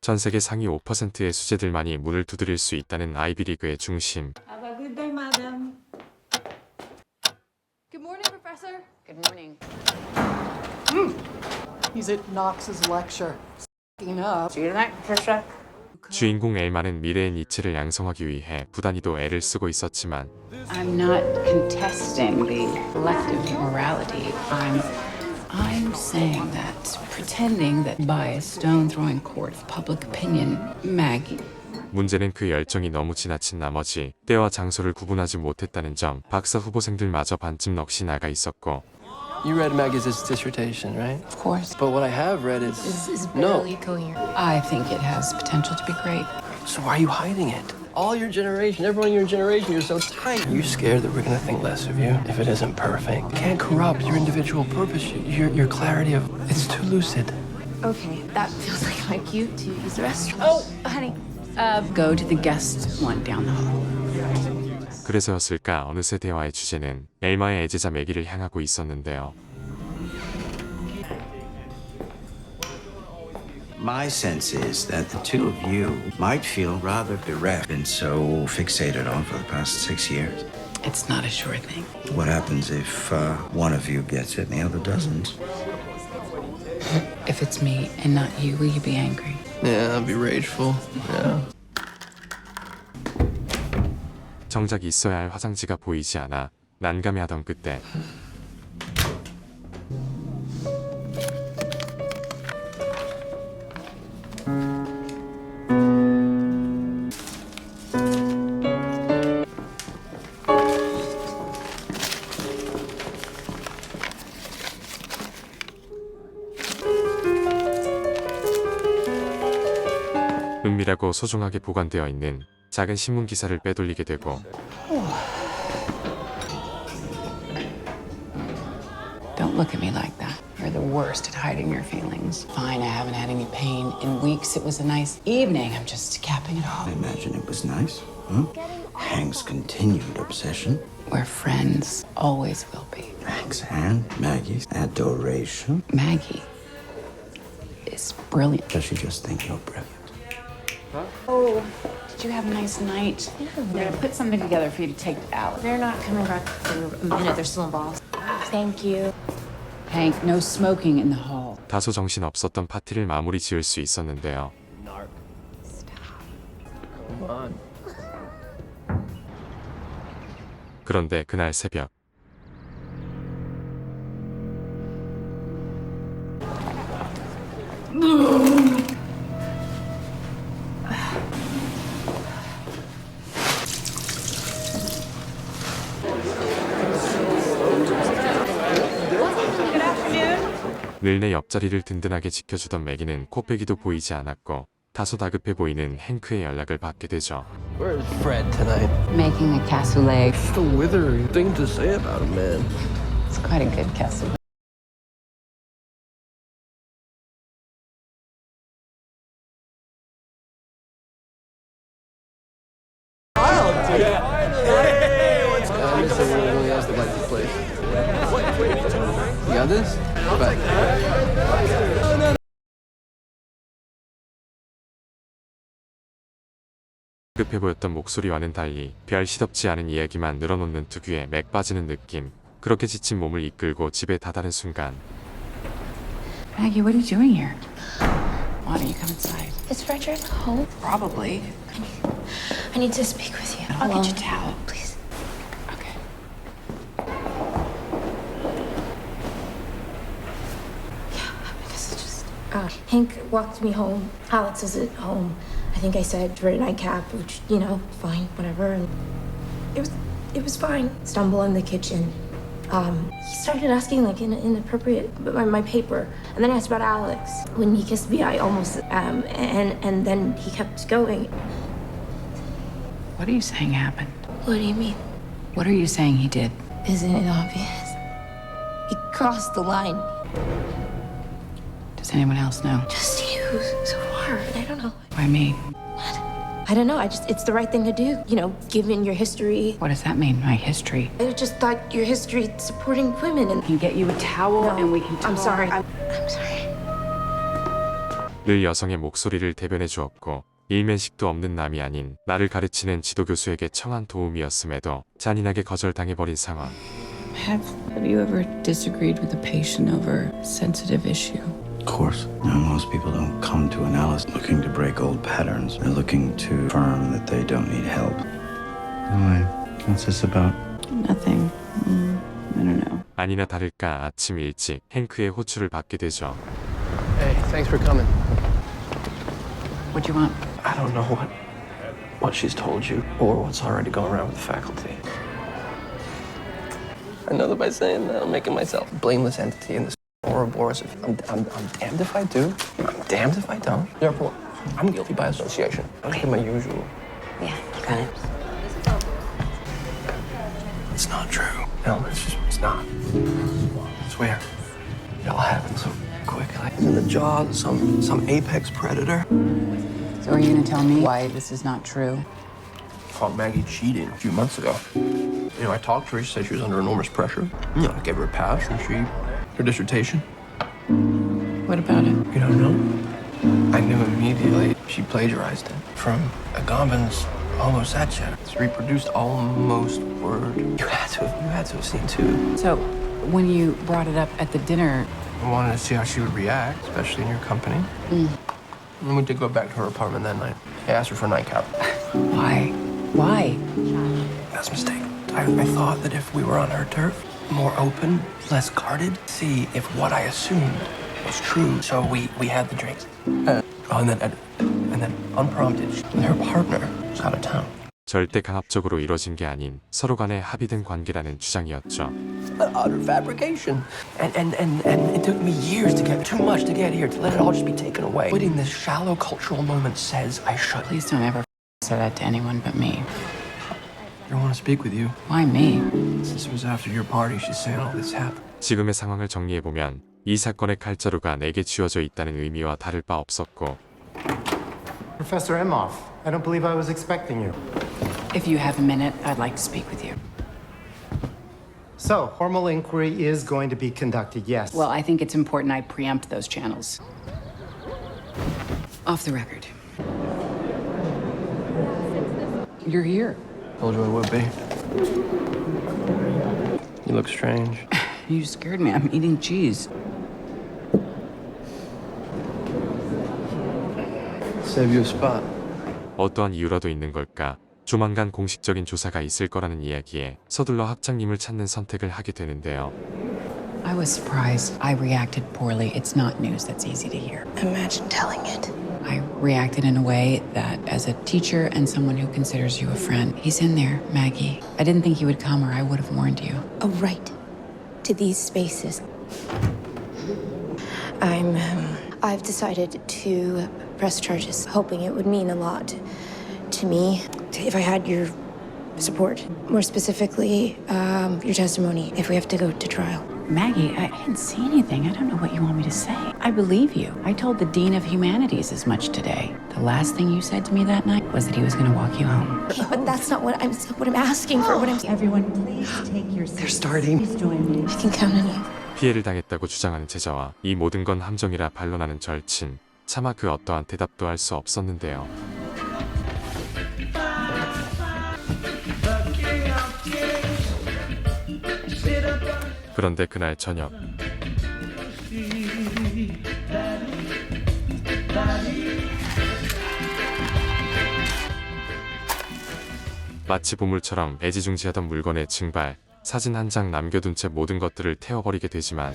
전 세계 상위 5%의 수재들만이 문을 두드릴 수 있다는 아이비리그의 중심. Have a good day, madam. Good morning, Professor. Good morning. He's at Knox's lecture. F***ing up. See you tonight, Patricia. 주인공 엘마는 미래의 니체를 양성하기 위해 부단히도 애를 쓰고 있었지만 I'm not contesting the collective morality. I'm saying that pretending that by a stone-throwing court of public opinion, Maggie. 문제는 그 열정이 너무 지나친 나머지 때와 장소를 구분하지 못했다는 점. 박사 후보생들마저 반쯤 넋이 나가 있었고 You read Maggie's dissertation, right? Of course. But what I have read is no. coherent. I think it has potential to be great. So why are you hiding it? All your generation, everyone in your generation, you're so tight. You're scared that we're gonna think less of you if it isn't perfect. It can't corrupt your individual purpose, your clarity of it's too lucid. Okay, that feels like my cue to use the restroom. Oh, honey. Go to the guest one down the hall. 그래서였을까 어느새 대화의 주제는 엘마의 애제자 매기를 향하고 있었는데요. My sense is that the two of you might feel rather bereft and so fixated on for the past 6 years. It's not a sure thing. What happens if one of you gets it and the other doesn't? If it's me and not you, will you be angry? Yeah, I'll be rageful. Yeah. 정작 있어야 할 화장지가 보이지 않아 난감해하던 그때 은밀하고 소중하게 보관되어 있는 작은 신문 기사를 빼돌리게 되고 Don't look at me like that. You're the worst at hiding your feelings. Fine, I haven't had any pain in weeks. It was a nice evening. I'm just capping it I off. imagine it was nice, huh? Hank's continued obsession. We're friends. Always will be. Hank's and Maggie's adoration. Maggie is brilliant. Does she just think you're brilliant? Oh, did you have a nice night? We're gonna put something together for you to take out. They're not coming back in a minute. They're still involved. Thank you. Hank, no smoking in the hall. 다소 정신 없었던 파티를 마무리 지을 수 있었는데요. Come on. 그런데 그날 새벽 늘 내 옆자리를 든든하게 지켜주던 매기는 코빼기도 보이지 않았고 다소 다급해 보이는 행크의 연락을 받게 되죠. Where's Fred tonight? Making a cassoulet. Just a withering thing to say about him, man. It's quite a good cassoulet. I'm missing one really has to like this place. You got this? Back. 급해 보였던 목소리와는 달리 별 시덥지 않은 이야기만 늘어놓는 특유의 맥 빠지는 느낌. 그렇게 지친 몸을 이끌고 집에 다다른 순간 Maggie, what are you doing here? Why don't you come inside? Is Frederick home? Probably. I need to speak with you. I'll get you a Alone. towel. Please. Okay. This is just. Hank walked me home. Alex is at home. I think I said for a nightcap, which, you know, fine, whatever. And it was fine. Stumble in the kitchen. He started asking like inappropriate about my paper, and then asked about Alex. When he kissed me, I almost and then he kept going. What are you saying happened? What do you mean? What are you saying he did? Isn't it obvious? He crossed the line. Does anyone else know? Just you so far. I don't know. Why me? I don't know. It's the right thing to do. You know, given your history. What does that mean, my history? I just thought your history supporting women and. I can get you a towel and we can talk. I'm sorry. I'm sorry. 늘 여성의 목소리를 대변해 주었고 일면식도 없는 남이 아닌 나를 가르치는 지도교수에게 청한 도움이었음에도 잔인하게 거절당해버린 상황. Have you ever disagreed with a patient over a sensitive issue? Of course. Now, most people don't come to analysis looking to break old patterns. They're looking to affirm that they don't need help. Why? What's this about? Nothing. I don't know. 아니나 다를까 아침 일찍 행크의 호출을 받게 되죠. Hey, thanks for coming. What do you want? I don't know what she's told you or what's already going around with the faculty. I know that by saying that I'm making myself a blameless entity in this Ouroboros. I'm damned if I do. I'm damned if I don't. Therefore, I'm guilty by association. I'm making my usual. Yeah, you got it. It's not true. No, it's not. I swear. It all happened so quick. Like in the jaws of some apex predator. So are you going to tell me why this is not true? Caught Maggie cheating a few months ago. You know, I talked to her. She said she was under enormous pressure. You know, I gave her a pass, and her dissertation. What about it? You don't know? I knew immediately she plagiarized it from Agamben's Homo Satya. It's reproduced almost word. You had to have seen too. So, when you brought it up at the dinner, I wanted to see how she would react, especially in your company. And we did go back to her apartment that night. I asked her for a nightcap. why? Why? That's a mistake. I thought that if we were on her turf, more open, less guarded, see if what I assumed was true. So we had the drinks. And then unprompted, her partner was out of town. 절대 강압적으로 이뤄진 게 아닌 서로 간에 합의된 관계라는 주장이었죠. Utter fabrication. And it took me years to get too much to get here, to let it all just be taken away. But in this shallow cultural moment says I should. Please don't ever say that to anyone but me. I want to speak with you. Why me? Since it was after your party, she's saying all this happened. 지금의 상황을 정리해보면 이 사건의 칼자루가 내게 쥐어져 있다는 의미와 다를 바 없었고 Professor Emhoff, I don't believe I was expecting you. If you have a minute, I'd like to speak with you. So, formal inquiry is going to be conducted, yes. Well, I think it's important I preempt those channels. Off the record. You're here. Told you I would be. You look strange. You scared me. I'm eating cheese. Save you a spot. 어떠한 이유라도 있는 걸까? 조만간 공식적인 조사가 있을 거라는 이야기에 서둘러 학장님을 찾는 선택을 하게 되는데요. I was surprised. I reacted poorly. It's not news that's easy to hear. Imagine telling it. I reacted in a way that, as a teacher and someone who considers you a friend, he's in there, Maggie. I didn't think he would come or I would have warned you. A right to these spaces. I've decided to press charges, hoping it would mean a lot to me if I had your support. More specifically, your testimony if we have to go to trial. Maggie, I didn't see anything. I don't know what you want me to say. I believe you. I told the Dean of Humanities as much today. The last thing you said to me that night was that he was going to walk you home. But that's not what I'm asking for. What I'm Everyone, please take your seats. They're starting. Please join me. I can count on you. 피해를 당했다고 주장하는 제자와 이 모든 건 함정이라 반론하는 절친. 차마 그 어떠한 대답도 할 수 없었는데요. 그런데 그날 저녁 마치 보물처럼 애지중지하던 물건의 증발, 사진 한 장 남겨둔 채 모든 것들을 태워버리게 되지만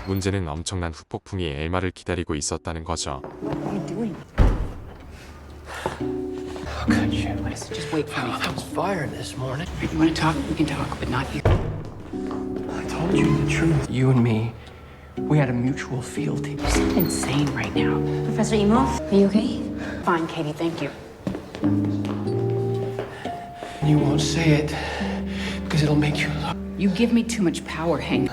문제는 엄청난 후폭풍이 엘마를 기다리고 있었다는 거죠. How could you? What is it? Just wait for me. That was fire this morning. You want to talk? We can talk, but not here. I told you the truth. You and me, we had a mutual fealty. You sound insane right now. Professor Emhoff, are you okay? Fine, Katie, thank you. You won't say it because it'll make you look. You give me too much power, Hank.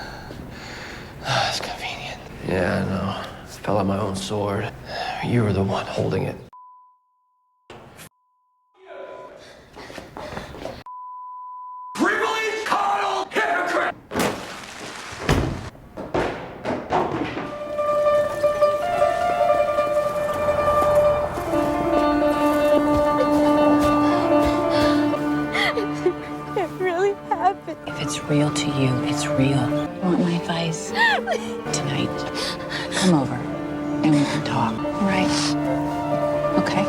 It's convenient. Yeah, I know. Fell on my own sword. You were the one holding it. real to you, it's real. Want my advice? Tonight, come over and we can talk, all right? Okay?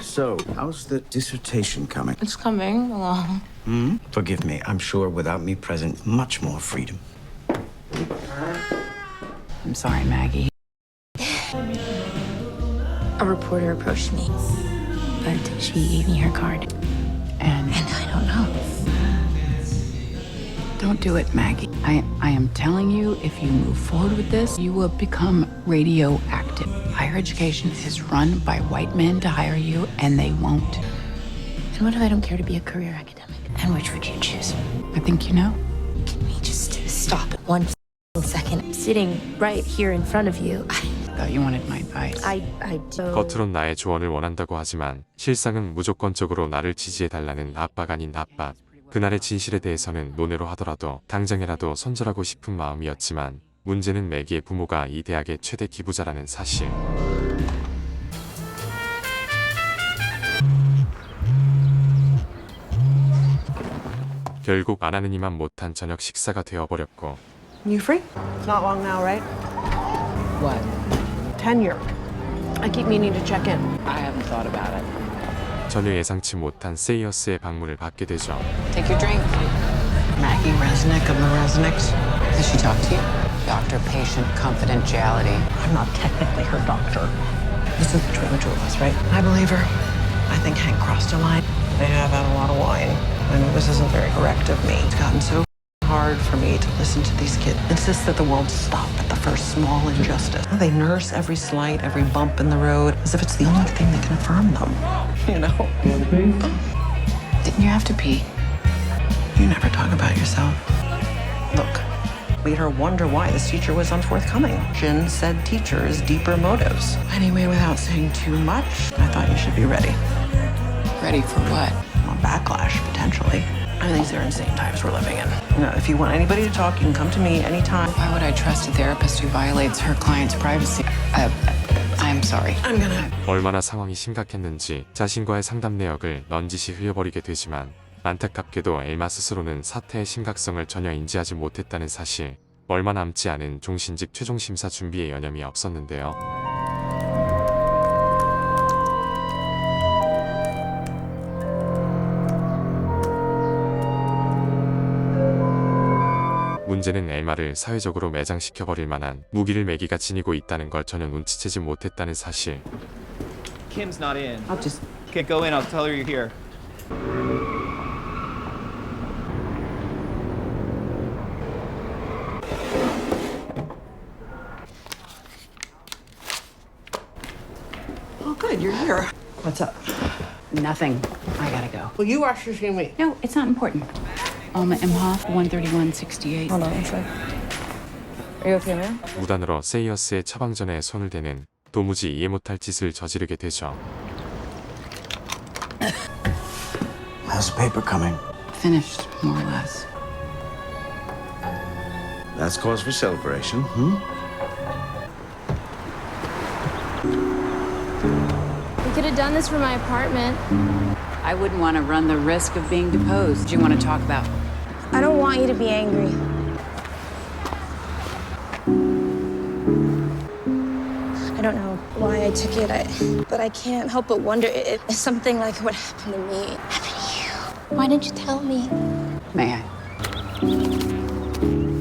So, how's the dissertation coming? It's coming along. Forgive me, I'm sure without me present, much more freedom. I'm sorry, Maggie. A reporter approached me, but she gave me her card. And I don't know. don't do it, Maggie. I am telling you, if you move forward with this, you will become radioactive. Higher education is run by white men to hire you, and they won't. And what if I don't care to be a career academic? And which would you choose? I think you know. Can we just stop it 1 second? I'm sitting right here in front of you. Thought you wanted my advice. I do. 겉으론 나의 조언을 원한다고 하지만 실상은 무조건적으로 나를 지지해달라는 압박 아닌 압박. 그날의 진실에 대해서는 논외로 하더라도 당장이라도 손절하고 싶은 마음이었지만 문제는 매기의 부모가 이 대학의 최대 기부자라는 사실. 결국 안 하느니만 못한 저녁 식사가 되어버렸고 You free? It's not long now, right? What? Tenure. I keep meaning to check in. I haven't thought about it. 전혀 예상치 못한 세이어스의 방문을 받게 되죠. Take your drink. Maggie Resnick of the Resnicks. Has she talked to you? Doctor-patient confidentiality. I'm not technically her doctor. This is between the two of us, right? I believe her. I think Hank crossed a line. They have had a lot of wine. I know this isn't very correct of me. It's gotten so hard for me to listen to these kids insist that the world stop at the first small injustice. They nurse every slight, every bump in the road, as if it's the only thing that can affirm them. You know? Didn't you have to pee? You never talk about yourself. Look, made her wonder why this teacher was unforthcoming. Jin said teachers, deeper motives. Anyway, without saying too much, I thought you should be ready. Ready for what? Well, backlash, potentially. I mean, these are insane times we're living in. You know, if you want anybody to talk, you can come to me anytime. Why would I trust a therapist who violates her client's privacy? I'm sorry. I'm gonna... 얼마나 상황이 심각했는지 자신과의 상담 내역을 넌지시 흘려버리게 되지만 안타깝게도 엘마 스스로는 사태의 심각성을 전혀 인지하지 못했다는 사실. 얼마 남지 않은 종신직 최종심사 준비에 여념이 없었는데요. 문제는 엘마를 사회적으로 매장시켜버릴 만한 무기를 매기가 지니고 있다는 걸 전혀 눈치채지 못했다는 사실. Kim's not in. I'll just... Okay, go in. I'll tell her you're here. Oh, good, you're here. What's up? Nothing. I gotta go. Well, you are shushing me. No, it's not important. Alma Imhoff, 13168. Hold on a sec. Are you okay, man? 무단으로 세이어스의 처방전에 손을 대는 도무지 이해 못할 짓을 저지르게 되죠. How's the paper coming? Finished, more or less. That's cause for celebration, hmm? We could have done this from my apartment. I wouldn't want to run the risk of being deposed. Do you want to talk about? I don't want you to be angry. I don't know why I took it, but I can't help but wonder if something like what happened to me happened to you. Why didn't you tell me? May I?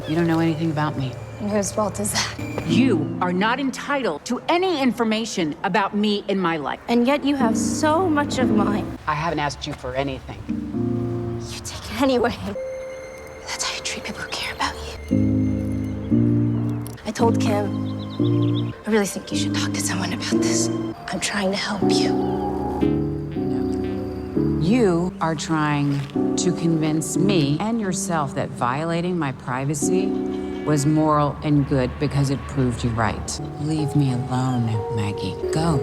You don't know anything about me. And whose fault is that? You are not entitled to any information about me in my life. And yet you have so much of mine. I haven't asked you for anything. You take it anyway. That's how you treat people who care about you. I told Kim, I really think you should talk to someone about this. I'm trying to help you. You are trying to convince me and yourself that violating my privacy was moral and good because it proved you right. Leave me alone, Maggie. Go.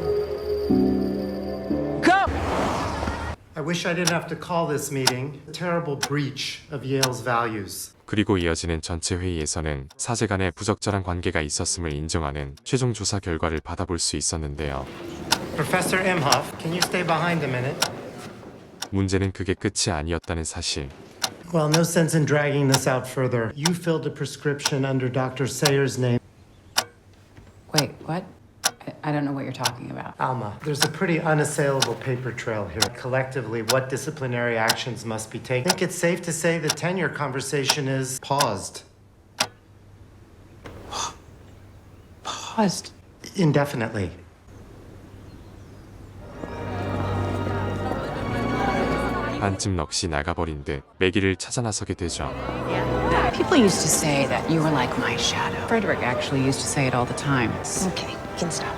Go! I wish I didn't have to call this meeting. A terrible breach of Yale's values. 그리고 이어지는 전체 회의에서는 사제 간의 부적절한 관계가 있었음을 인정하는 최종 조사 결과를 받아볼 수 있었는데요. Professor Imhoff, can you stay behind a minute? 문제는 그게 끝이 아니었다는 사실. Well, no sense in dragging this out further. You filled a prescription under Dr. Sayer's name. Wait, what? I don't know what you're talking about. Alma, there's a pretty unassailable paper trail here. Collectively, what disciplinary actions must be taken? I think it's safe to say the tenure conversation is paused. Paused. Indefinitely. 한쯤 넋이 나가버린 듯 매기를 찾아 나서게 되죠. People used to say that you were like my shadow. Frederick actually used to say it all the time. Okay, you can stop.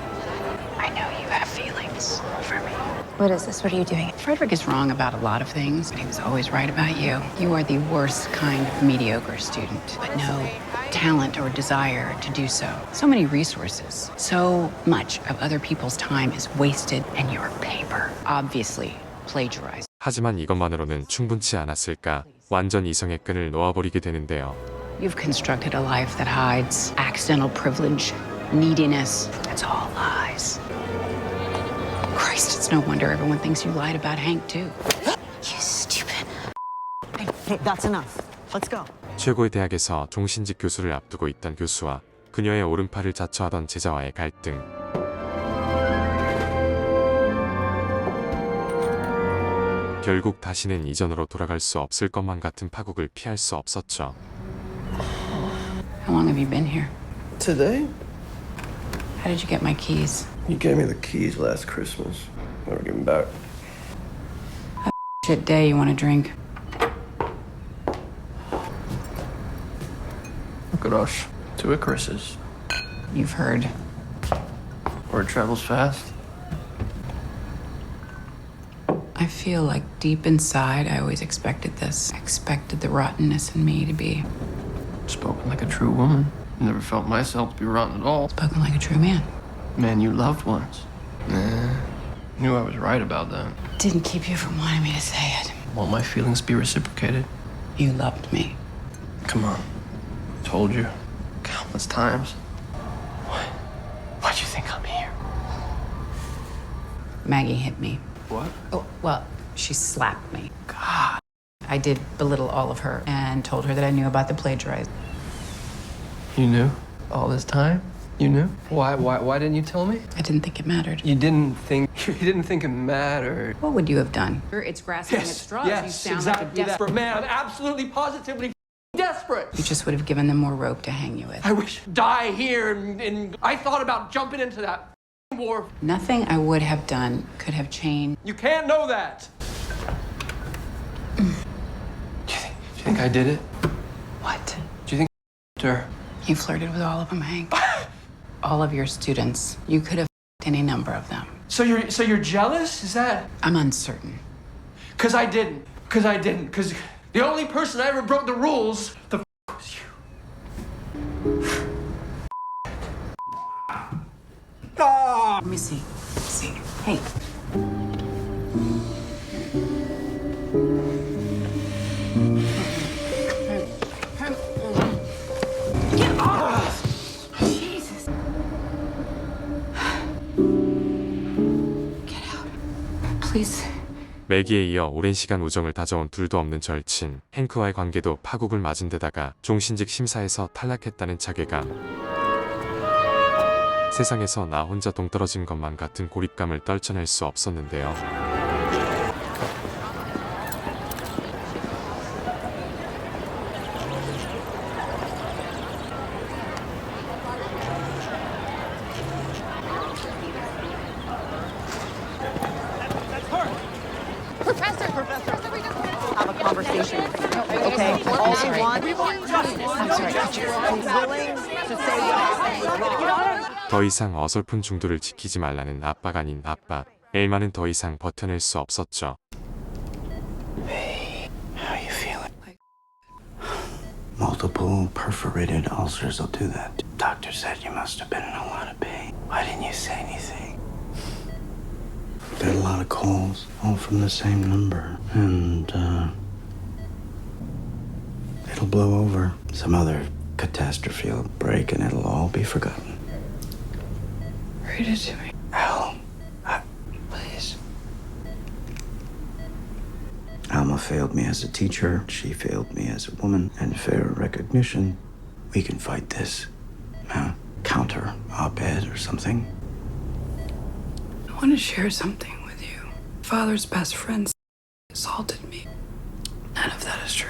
I know you have feelings for me. What is this? What are you doing? Frederick is wrong about a lot of things, but he was always right about you. You are the worst kind of mediocre student, but no talent or desire to do so. So many resources. So much of other people's time is wasted, and your paper, obviously, plagiarized. 하지만 이것만으로는 충분치 않았을까? 완전 이성의 끈을 놓아버리게 되는데요. You've constructed a life that hides accidental privilege, neediness. It's all lies. Christ, it's no wonder everyone thinks you lied about Hank, too. You stupid. Hey, that's enough. Let's go. 최고의 대학에서 종신직 교수를 앞두고 있던 교수와 그녀의 오른팔을 자처하던 제자와의 갈등. 결국 다시는 이전으로 돌아갈 수 없을 것만 같은 파국을 피할 수 없었죠. How long have you been here? Today? How did you get my keys? You gave me the keys last Christmas. Never give them back. Shit day, you want a drink? Look at us. Two Icaruses. You've heard. Word travels fast. I feel like deep inside, I always expected this. I expected the rottenness in me to be Spoken like a true woman. Never felt myself to be rotten at all. spoken like a true man. Man you loved once. Nah. Knew I was right about that. Didn't keep you from wanting me to say it. Want my feelings to be reciprocated? You loved me. Come on. Told you. Countless times. Why? Why'd you think I'm here? Maggie hit me. What? Oh, well, she slapped me. God. I did belittle all of her and told her that I knew about the plagiarizing. You knew? All this time? You knew? Why didn't you tell me? I didn't think it mattered. You didn't think it mattered. What would you have done? It's grasping at straws. You sound like a desperate man. I'm absolutely positively desperate. You just would have given them more rope to hang you with. I wish to die here and I thought about jumping into that war. Nothing I would have done could have changed. You can't know that. Do you think I did it? What? Do you think her? You flirted with all of them, Hank. All of your students. You could have any number of them. So you're jealous? Is that? I'm uncertain. Cause I didn't. Cause the only person I ever broke the rules, was you. Let me see. Hey. Get off! Jesus. Get out. Please. 매기에 이어 오랜 시간 우정을 다져온 둘도 없는 절친, 행크와의 관계도 파국을 맞은 데다가 종신직 심사에서 탈락했다는 자괴감. 세상에서 나 혼자 동떨어진 것만 같은 고립감을 떨쳐낼 수 없었는데요. Have a conversation. Okay? All we want justice. I'm sorry, teacher. He's willing to say what happened was wrong. 더 이상 어설픈 중도를 지키지 말라는 압박 아닌 압박. 엘마는 더 이상 버텨낼 수 없었죠. How you feeling? Multiple perforated ulcers will do that. Doctor said you must have been in a lot of pain. Why didn't you say anything? There are a lot of calls, all from the same number, and it It'll blow over. Some other catastrophe will break and it'll all be forgotten. Read it to me. Al, Please. Alma failed me as a teacher. She failed me as a woman. And fair recognition, we can fight this. Counter op-ed or something. I want to share something with you. Father's best friend assaulted me. None of that is true.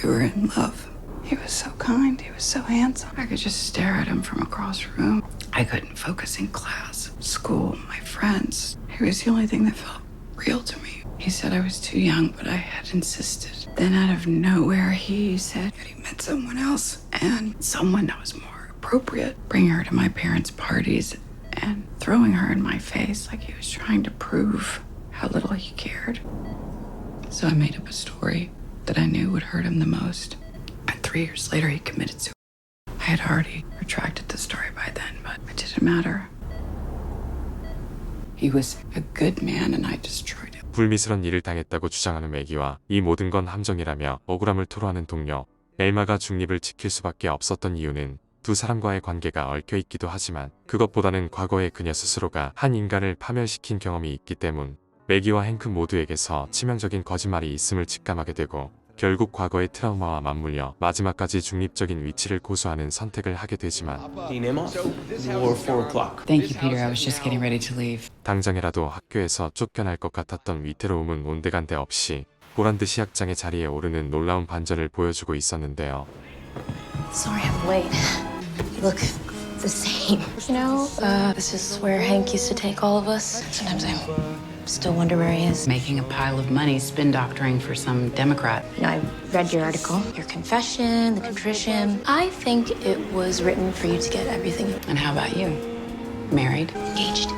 We were in love. He was so kind. He was so handsome. I could just stare at him from across the room. I couldn't focus in class, school, my friends. He was the only thing that felt real to me. He said I was too young, but I had insisted. Then out of nowhere, he said that he met someone else, and someone that was more appropriate. Bringing her to my parents' parties and throwing her in my face like he was trying to prove how little he cared. So I made up a story that I knew would hurt him the most. And 3 years later, he committed suicide. I had already retracted the story by then, but it didn't matter. He was a good man, and I destroyed him. 불미스런 일을 당했다고 주장하는 매기와 이 모든 건 함정이라며 억울함을 토로하는 동료 엘마가 중립을 지킬 수밖에 없었던 이유는 두 사람과의 관계가 얽혀있기도 하지만 그것보다는 과거의 그녀 스스로가 한 인간을 파멸시킨 경험이 있기 때문. 매기와 행크 모두에게서 치명적인 거짓말이 있음을 직감하게 되고 결국 과거의 트라우마와 맞물려 마지막까지 중립적인 위치를 고수하는 선택을 하게 되지만 Thank you, Peter. I was just getting ready to leave. 당장이라도 학교에서 쫓겨날 것 같았던 위태로움은 온데간데 없이 보란듯이 학장의 자리에 오르는 놀라운 반전을 보여주고 있었는데요. Sorry I'm late. You look the same. You know, this is where Hank used to take all of us. Sometimes I still wonder where he is. Making a pile of money spin doctoring for some Democrat. You know, I read your article, your confession, the contrition. I think it was written for you to get everything And how about you? Married? engaged.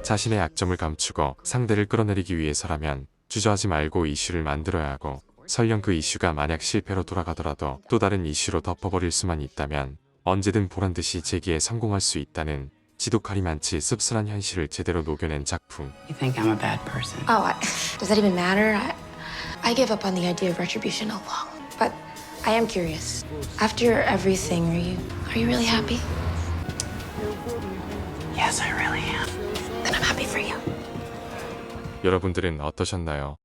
자신의 약점을 감추고 상대를 끌어내리기 위해서라면 주저하지 말고 이슈를 만들어야 하고 설령 그 이슈가 만약 실패로 돌아가더라도 또 다른 이슈로 덮어버릴 수만 있다면 언제든 보란듯이 재기에 성공할 수 있다는 지독하리 많지 씁쓸한 현실을 제대로 녹여낸 작품. You think I'm a bad person? Oh, does that even matter? I gave up on the idea of retribution a long. But I am curious. After everything, are you really happy? Yes, I really am. Then I'm happy for you. 여러분들은 어떠셨나요?